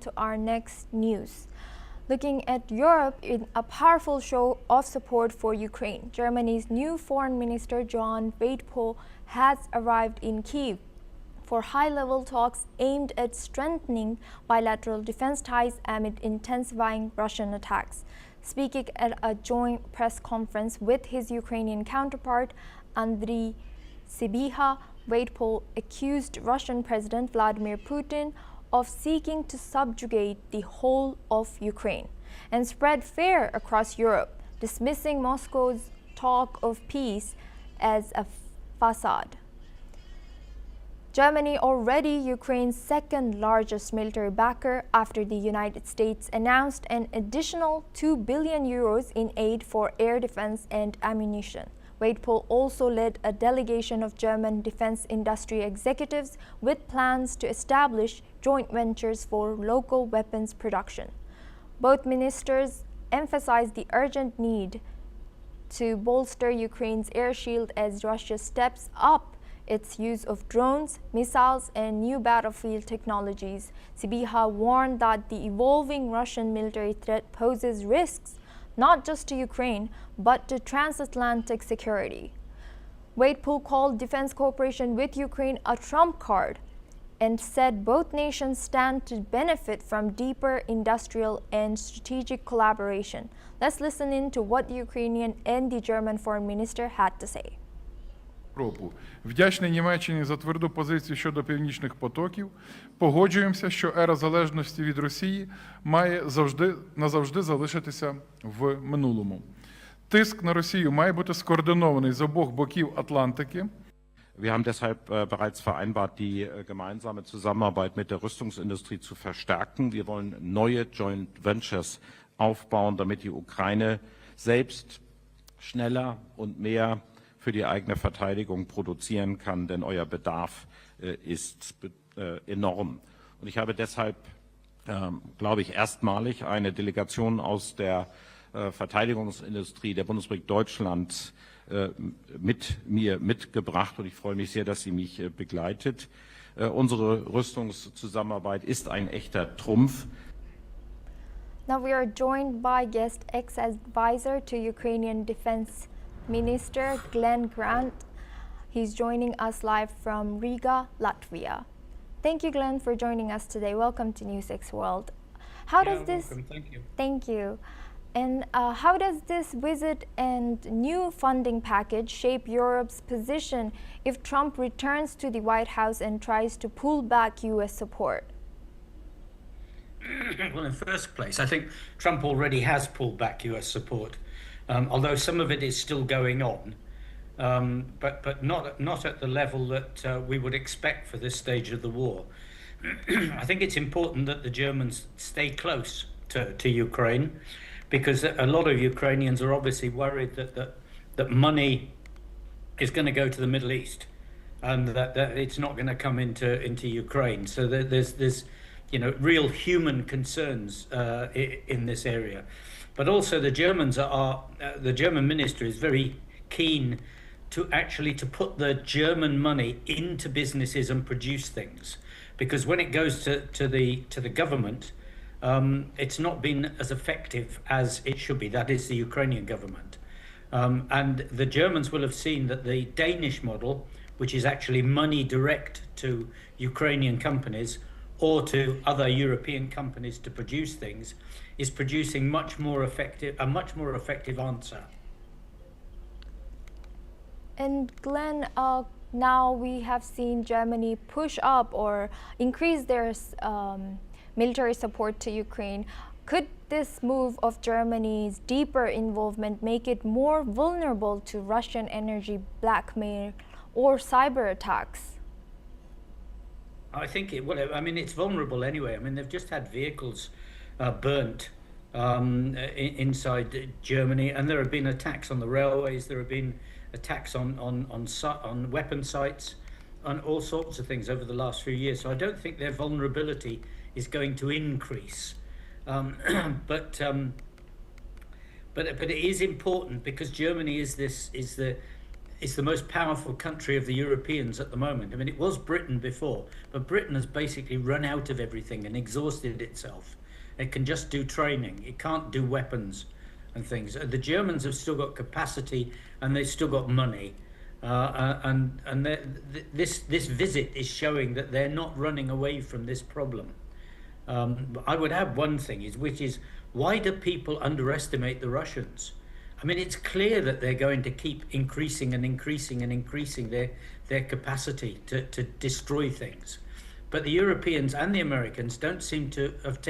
To our next news. Looking at Europe in a powerful show of support for Ukraine, Germany's new Foreign Minister Johann Wadephul has arrived in Kyiv for high-level talks aimed at strengthening bilateral defense ties amid intensifying Russian attacks. Speaking at a joint press conference with his Ukrainian counterpart, Andriy Sybiha, Wadephul accused Russian President Vladimir Putin of seeking to subjugate the whole of Ukraine and spread fear across Europe, dismissing Moscow's talk of peace as a facade. Germany, already Ukraine's second largest military backer after the United States, announced an additional €2 billion in aid for air defense and ammunition. Wadephul also led a delegation of German defense industry executives with plans to establish joint ventures for local weapons production. Both ministers emphasized the urgent need to bolster Ukraine's air shield as Russia steps up its use of drones, missiles, and new battlefield technologies. Sybiha warned that the evolving Russian military threat poses risks not just to Ukraine, but to transatlantic security. Wadephul called defense cooperation with Ukraine a trump card and said both nations stand to benefit from deeper industrial and strategic collaboration. Let's listen in to what the Ukrainian and the German foreign minister had to say. Вдячний Німеччині за тверду позицію щодо північних потоків. Погоджуємося, що ера залежності від Росії має назавжди залишитися в минулому. Тиск на Росію має бути скоординований з обох боків Атлантики. Wir haben deshalb bereits vereinbart, die gemeinsame Zusammenarbeit mit der Rüstungsindustrie zu verstärken. Wir wollen neue Joint Ventures aufbauen, damit die Ukraine selbst schneller und mehr für die eigene Verteidigung produzieren kann, denn euer Bedarf ist enorm. Und ich habe deshalb, glaube ich, erstmalig eine Delegation aus der Verteidigungsindustrie der Bundesrepublik Deutschland mit mir mitgebracht, und ich freue mich sehr, dass sie mich begleitet. Unsere Rüstungszusammenarbeit ist ein echter Trumpf. Now we are joined by guest ex-advisor to Ukrainian Defense Minister Glenn Grant. He's joining us live from Riga, Latvia. Thank you, Glenn, for joining us today. Welcome to NewsX World. Welcome. Thank you. Thank you. And how does this visit and new funding package shape Europe's position if Trump returns to the White House and tries to pull back U.S. support? Well, in the first place, I think Trump already has pulled back U.S. support. Although some of it is still going on, but not at the level that we would expect for this stage of the war. I think it's important that the Germans stay close to Ukraine, because a lot of Ukrainians are obviously worried that money is going to go to the Middle East, and that it's not going to come into Ukraine. So there's real human concerns in this area. But also the German minister is very keen to put the German money into businesses and produce things, because when it goes to the government, it's not been as effective as it should be. That is the Ukrainian government, and the Germans will have seen that the Danish model, which is actually money direct to Ukrainian companies or to other European companies to produce things, is producing a much more effective answer. And Glenn, now we have seen Germany push up or increase their military support to Ukraine. Could this move of Germany's deeper involvement make it more vulnerable to Russian energy blackmail or cyber attacks? I think it's vulnerable anyway. I mean, they've just had vehicles burnt inside Germany, and there have been attacks on the railways. There have been attacks on weapon sites, on all sorts of things over the last few years. So I don't think their vulnerability is going to increase. But it is important, because Germany is is the most powerful country of the Europeans at the moment. I mean, it was Britain before, but Britain has basically run out of everything and exhausted itself. It can just do training. It can't do weapons and things. The Germans have still got capacity and they've still got money. This visit is showing that they're not running away from this problem. I would add one thing, which is, why do people underestimate the Russians? I mean, it's clear that they're going to keep increasing and increasing and increasing their capacity to destroy things. But the Europeans and the Americans don't seem to have taken